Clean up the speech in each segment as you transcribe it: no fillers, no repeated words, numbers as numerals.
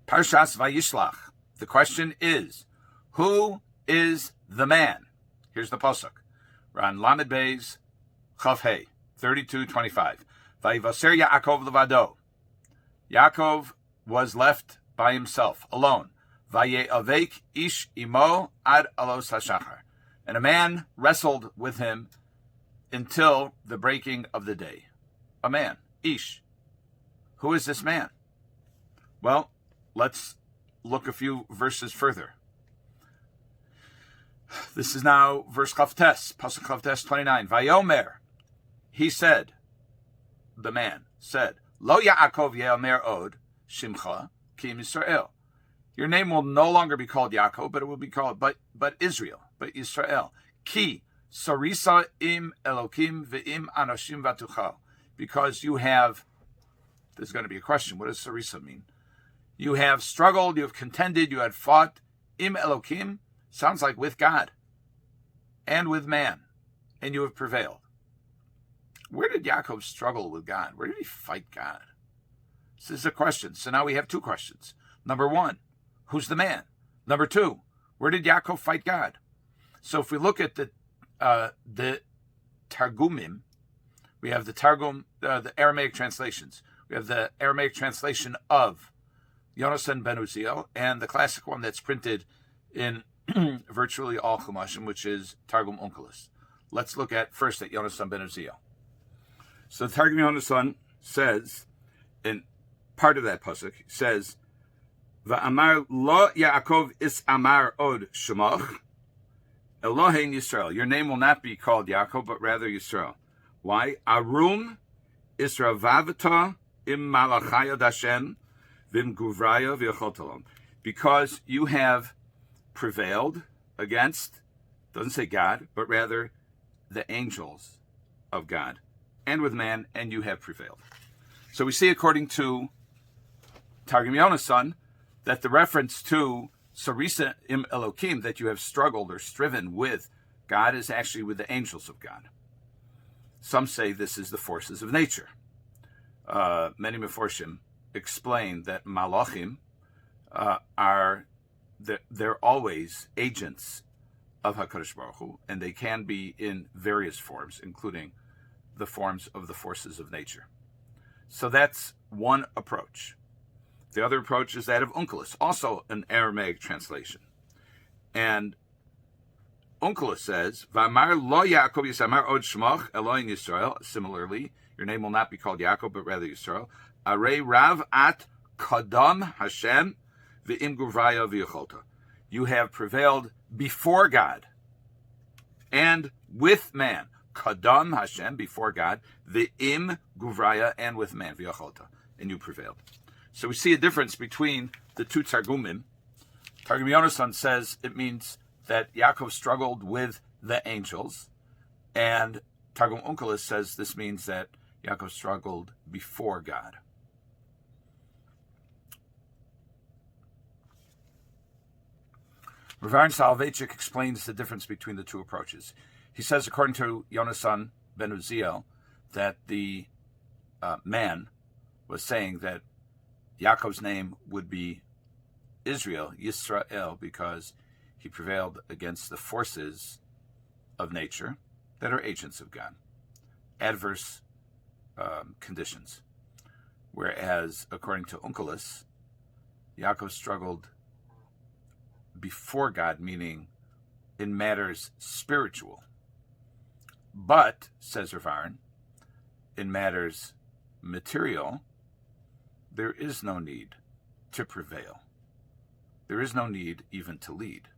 Parshas Vayishlach. The question is, who is the man? Here's the pasuk. Ran Lamed Beis Chav Hey 32:25. Vayivaser Yaakov levado. Yaakov was left by himself, alone. Vaye'avek ish imo ad alos hashachar. And a man wrestled with him until the breaking of the day. A man, ish. Who is this man? Well, let's look a few verses further. This is now verse Chavtes, pasuk Chavtes 29. Vayomer, he said, the man said, Lo Yaakov ye'omer od shimcha ki Yisrael. Your name will no longer be called Yaakov, but it will be called but Israel, but Israel. Ki sarisa im Elokim ve'im anoshim vatuchal. Because you have, there's going to be a question. What does sarisa mean? You have struggled, you have contended, you had fought. Im Elokim sounds like with God and with man, and you have prevailed. Where did Yaakov struggle with God? Where did he fight God? This is a question. So now we have two questions. Number one, who's the man? Number two, where did Yaakov fight God? So if we look at the Targumim, we have the Targum, the Aramaic translations. We have the Aramaic translation of Yonasan ben Uziel, and the classic one that's printed in virtually all Chumashim, which is Targum Onkelos. Let's look at first at Yonasan ben Uziel. So the Targum Yonasan says, in part of that pasuk, says, "Va'amar lo Yaakov is amar od shemach Elohein Yisrael." Your name will not be called Yaakov, but rather Yisrael. Why? Arum Isravavata im malachayad Hashem vim guvraya v'yacholtalom. Because you have prevailed against, doesn't say God, but rather the angels of God, and with man, and you have prevailed. So we see, according to Targum Yonasan, that the reference to Sarisa im Elokim, that you have struggled or striven with God, is actually with the angels of God. Some say this is the forces of nature. Many Meforshim explain that Malachim they're always agents of HaKadosh Baruch Hu, and they can be in various forms, including the forms of the forces of nature. So that's one approach. The other approach is that of Onkelos, also an Aramaic translation. And Onkelos says, "V'amar lo Yaakov yisamar od shmoch Elohim Yisrael." Similarly, your name will not be called Yaakov, but rather Yisrael. Arei Rav at Kadam Hashem v'im guvraya v'yacholta. You have prevailed before God and with man. Kadam Hashem, before God, v'im guvraya, and with man v'yacholta, and you prevailed. So we see a difference between the two Targumim. Targum Yonasan says it means that Yaakov struggled with the angels, and Targum Onkelos says this means that Yaakov struggled before God. Rav Ahron Soloveichik explains the difference between the two approaches. He says, according to Yonasan ben Uziel, that the man was saying that Yaakov's name would be Israel, Yisrael, because he prevailed against the forces of nature that are agents of God, adverse conditions. Whereas, according to Onkelos, Yaakov struggled before God, meaning in matters spiritual. But, says Rav Ahron, in matters material, there is no need to prevail. There is no need even to lead.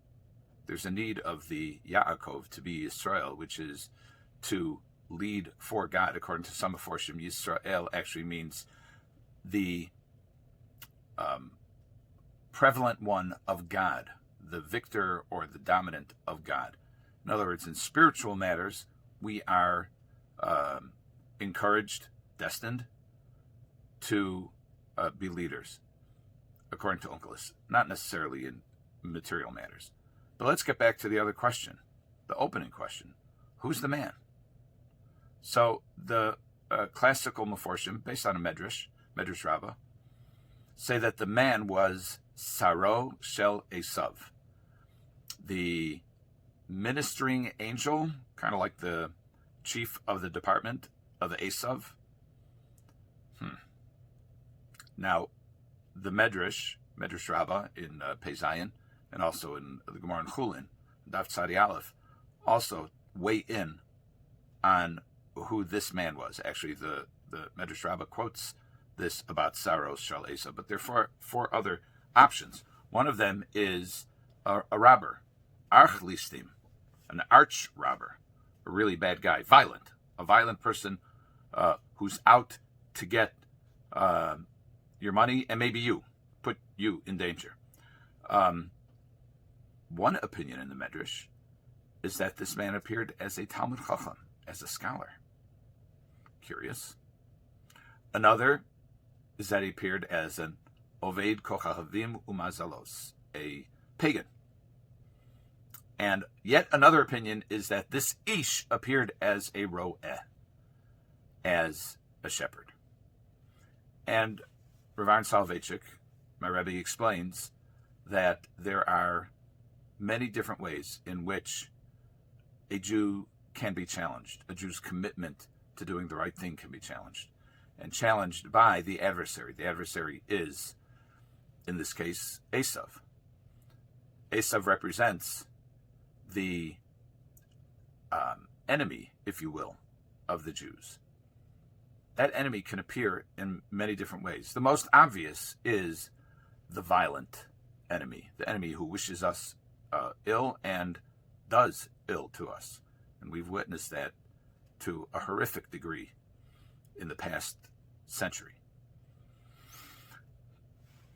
There's a need of the Yaakov to be Yisrael, which is to lead for God. According to some Meforshim, Yisrael actually means the prevalent one of God, the victor or the dominant of God. In other words, in spiritual matters, we are encouraged, destined to be leaders, according to Onkelos, not necessarily in material matters. But let's get back to the other question, the opening question. Who's the man? So the classical Meforshim, based on a Medrash Rabbah, say that the man was Saro Shel Esav, the ministering angel, kind of like the chief of the department of Esav. Now, the Medrash Rabbah in Pei Zayin, and also in the Gemara in Chulin, Daf Tzadi Aleph, also weigh in on who this man was. Actually, the Medrash Rabbah quotes this about Saros Shal Esav, but there are four other options. One of them is a robber, Archlistim, an arch robber, a really bad guy, a violent person who's out to get your money and maybe put you in danger. One opinion in the Medrash is that this man appeared as a Talmud Chacham, as a scholar. Curious. Another is that he appeared as an Oved Kochahavim Umazalos, a pagan. And yet another opinion is that this Ish appeared as a Ro'eh, as a shepherd. And Rav Ahron Soloveichik, my Rabbi, explains that there are many different ways in which a Jew can be challenged. A Jew's commitment to doing the right thing can be challenged, and challenged by the adversary. The adversary is, in this case, Esav. Esav represents the enemy, if you will, of the Jews. That enemy can appear in many different ways. The most obvious is the violent enemy, the enemy who wishes us ill and does ill to us. And we've witnessed that to a horrific degree in the past century.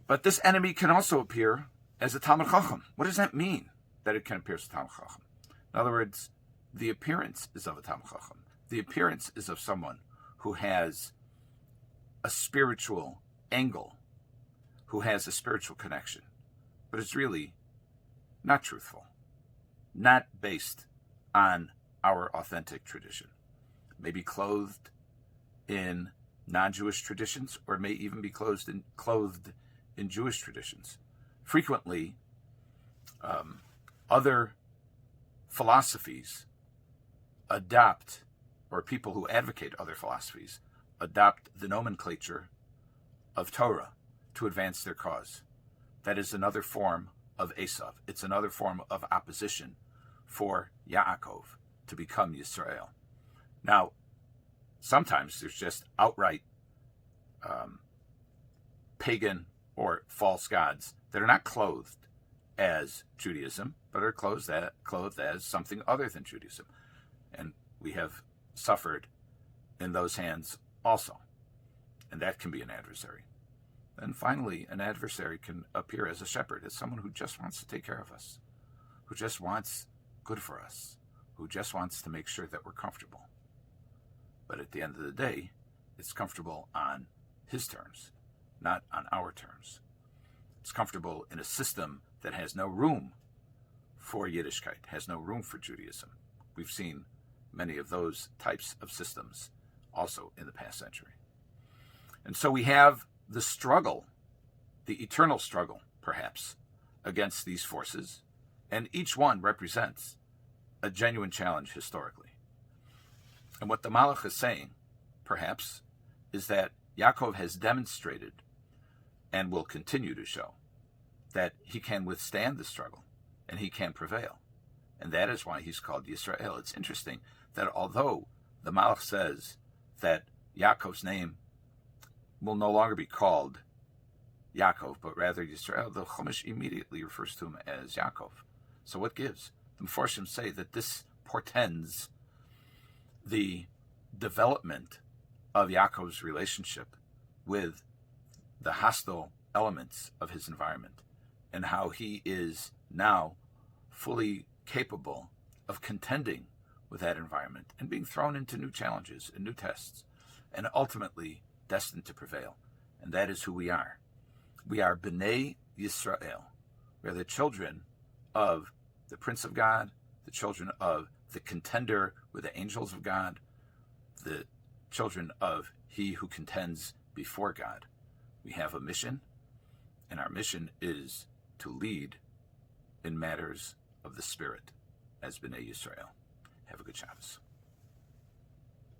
But this enemy can also appear as a Talmud Chacham. What does that mean, that it can appear as a Talmud Chacham? In other words, the appearance is of a Talmud Chacham. The appearance is of someone who has a spiritual angle, who has a spiritual connection, but it's really not truthful, not based on our authentic tradition. Maybe clothed in non-Jewish traditions, or may even be clothed in Jewish traditions. Frequently, other philosophies adopt, or people who advocate other philosophies, adopt the nomenclature of Torah to advance their cause. That is another form of Esav. It's another form of opposition for Yaakov to become Yisrael. Now, sometimes there's just outright pagan or false gods that are not clothed as Judaism, but are clothed as something other than Judaism. And we have suffered in those hands also. And that can be an adversary. And finally, an adversary can appear as a shepherd, as someone who just wants to take care of us, who just wants good for us, who just wants to make sure that we're comfortable. But at the end of the day, it's comfortable on his terms, not on our terms. It's comfortable in a system that has no room for Yiddishkeit, has no room for Judaism. We've seen many of those types of systems also in the past century. And so we have the struggle, the eternal struggle, perhaps, against these forces, and each one represents a genuine challenge historically. And what the Malach is saying, perhaps, is that Yaakov has demonstrated, and will continue to show, that he can withstand the struggle, and he can prevail. And that is why he's called Yisrael. It's interesting that although the Malach says that Yaakov's name will no longer be called Yaakov, but rather Yisrael, the Chumash immediately refers to him as Yaakov. So what gives? The Mefarshim say that this portends the development of Yaakov's relationship with the hostile elements of his environment, and how he is now fully capable of contending with that environment and being thrown into new challenges and new tests, and ultimately destined to prevail. And that is who we are. We are B'nai Yisrael. We are the children of the Prince of God, the children of the contender with the angels of God, the children of he who contends before God. We have a mission, And our mission is to lead in matters of the Spirit as B'nai Yisrael. Have a good Shabbos.